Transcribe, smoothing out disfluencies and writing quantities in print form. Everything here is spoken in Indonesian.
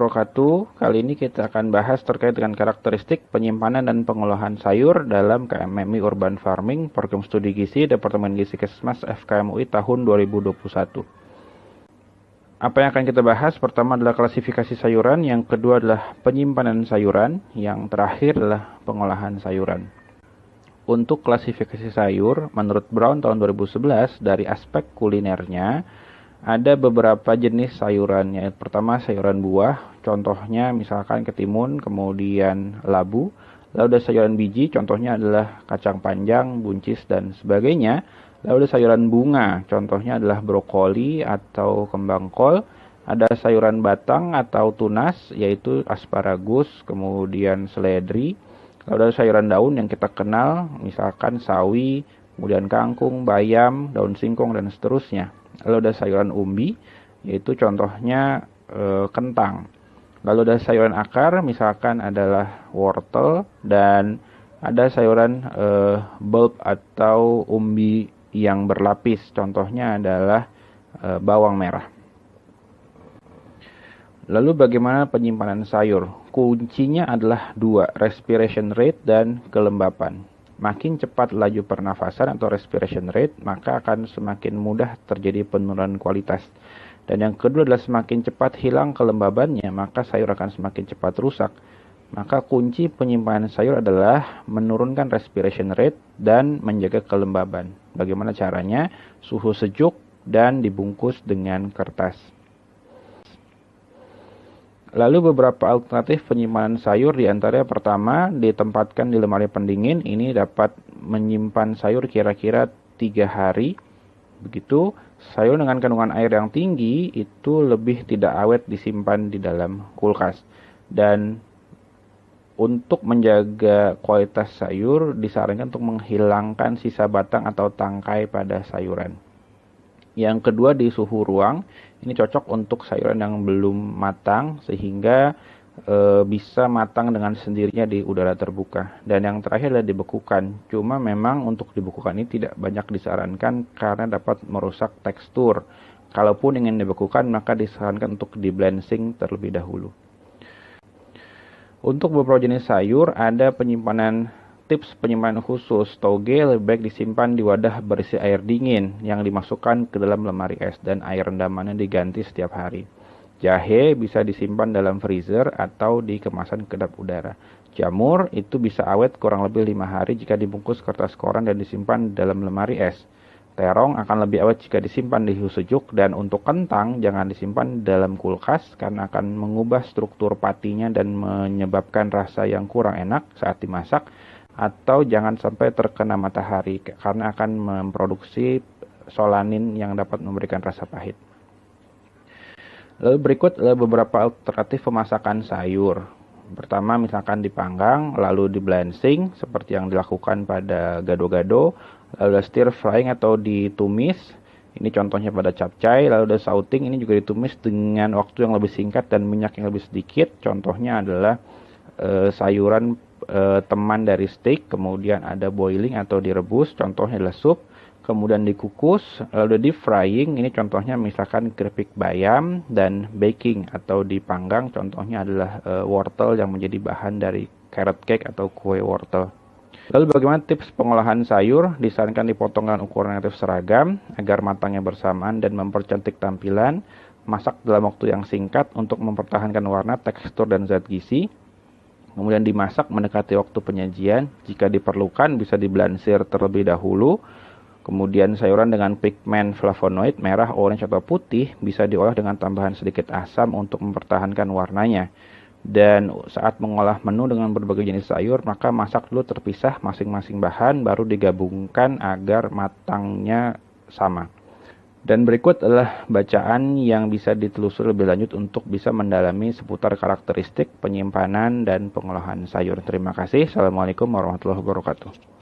wabarakatuh. Kali ini kita akan bahas terkait dengan karakteristik penyimpanan dan pengolahan sayur dalam KMMI Urban Farming, Program Studi Gizi, Departemen Gizi Kesmas FKM UI tahun 2021. Apa yang akan kita bahas? Pertama adalah klasifikasi sayuran, yang kedua adalah penyimpanan sayuran, yang terakhir adalah pengolahan sayuran. Untuk klasifikasi sayur, menurut Brown tahun 2011, dari aspek kulinernya, ada beberapa jenis sayurannya. Pertama sayuran buah, contohnya misalkan ketimun, kemudian labu. Lalu ada sayuran biji, contohnya adalah kacang panjang, buncis, dan sebagainya. Lalu ada sayuran bunga, contohnya adalah brokoli atau kembang kol. Ada sayuran batang atau tunas, yaitu asparagus, kemudian seledri. Lalu ada sayuran daun yang kita kenal, misalkan sawi, kemudian kangkung, bayam, daun singkong, dan seterusnya. Lalu ada sayuran umbi, yaitu contohnya kentang. Lalu ada sayuran akar, misalkan adalah wortel, dan ada sayuran bulb atau umbi yang berlapis, contohnya adalah bawang merah. Lalu bagaimana penyimpanan sayur? Kuncinya adalah dua, respiration rate dan kelembapan. Makin cepat laju pernafasan atau respiration rate, maka akan semakin mudah terjadi penurunan kualitas. Dan yang kedua adalah semakin cepat hilang kelembabannya, maka sayur akan semakin cepat rusak. Maka kunci penyimpanan sayur adalah menurunkan respiration rate dan menjaga kelembaban. Bagaimana caranya? Suhu sejuk dan dibungkus dengan kertas. Lalu beberapa alternatif penyimpanan sayur, diantaranya pertama, ditempatkan di lemari pendingin. Ini dapat menyimpan sayur kira-kira 3 hari. Begitu, sayur dengan kandungan air yang tinggi itu lebih tidak awet disimpan di dalam kulkas. Dan untuk menjaga kualitas sayur, disarankan untuk menghilangkan sisa batang atau tangkai pada sayuran. Yang kedua, di suhu ruang. Ini cocok untuk sayuran yang belum matang sehingga bisa matang dengan sendirinya di udara terbuka. Dan yang terakhir adalah dibekukan. Cuma memang untuk dibekukan ini tidak banyak disarankan karena dapat merusak tekstur. Kalaupun ingin dibekukan, maka disarankan untuk di-blanching terlebih dahulu. Untuk beberapa jenis sayur ada tips penyimpanan khusus. Toge lebih baik disimpan di wadah berisi air dingin yang dimasukkan ke dalam lemari es dan air rendamannya diganti setiap hari. Jahe bisa disimpan dalam freezer atau di kemasan kedap udara. Jamur itu bisa awet kurang lebih 5 hari jika dibungkus kertas koran dan disimpan dalam lemari es. Terong akan lebih awet jika disimpan di suhu sejuk, dan untuk kentang jangan disimpan dalam kulkas karena akan mengubah struktur patinya dan menyebabkan rasa yang kurang enak saat dimasak. Atau jangan sampai terkena matahari karena akan memproduksi solanin yang dapat memberikan rasa pahit. Lalu berikut adalah beberapa alternatif pemasakan sayur. Pertama, misalkan dipanggang lalu di-blanching seperti yang dilakukan pada gado-gado. Lalu ada stir frying atau ditumis. Ini contohnya pada capcay. Lalu ada sauting, ini juga ditumis dengan waktu yang lebih singkat dan minyak yang lebih sedikit. Contohnya adalah sayuran teman dari steak, kemudian ada boiling atau direbus, contohnya adalah sup, kemudian dikukus, lalu deep frying, ini contohnya misalkan keripik bayam, dan baking atau dipanggang, contohnya adalah wortel yang menjadi bahan dari carrot cake atau kue wortel. Lalu bagaimana tips pengolahan sayur? Disarankan dipotong dengan ukuran relatif seragam agar matangnya bersamaan dan mempercantik tampilan. Masak dalam waktu yang singkat untuk mempertahankan warna, tekstur, dan zat gizi. Kemudian dimasak mendekati waktu penyajian. Jika diperlukan bisa diblansir terlebih dahulu. Kemudian sayuran dengan pigmen flavonoid merah, orange, atau putih bisa diolah dengan tambahan sedikit asam untuk mempertahankan warnanya. Dan saat mengolah menu dengan berbagai jenis sayur, maka masak dulu terpisah masing-masing bahan baru digabungkan agar matangnya sama. Dan berikut adalah bacaan yang bisa ditelusuri lebih lanjut untuk bisa mendalami seputar karakteristik penyimpanan dan pengolahan sayur. Terima kasih. Assalamualaikum warahmatullahi wabarakatuh.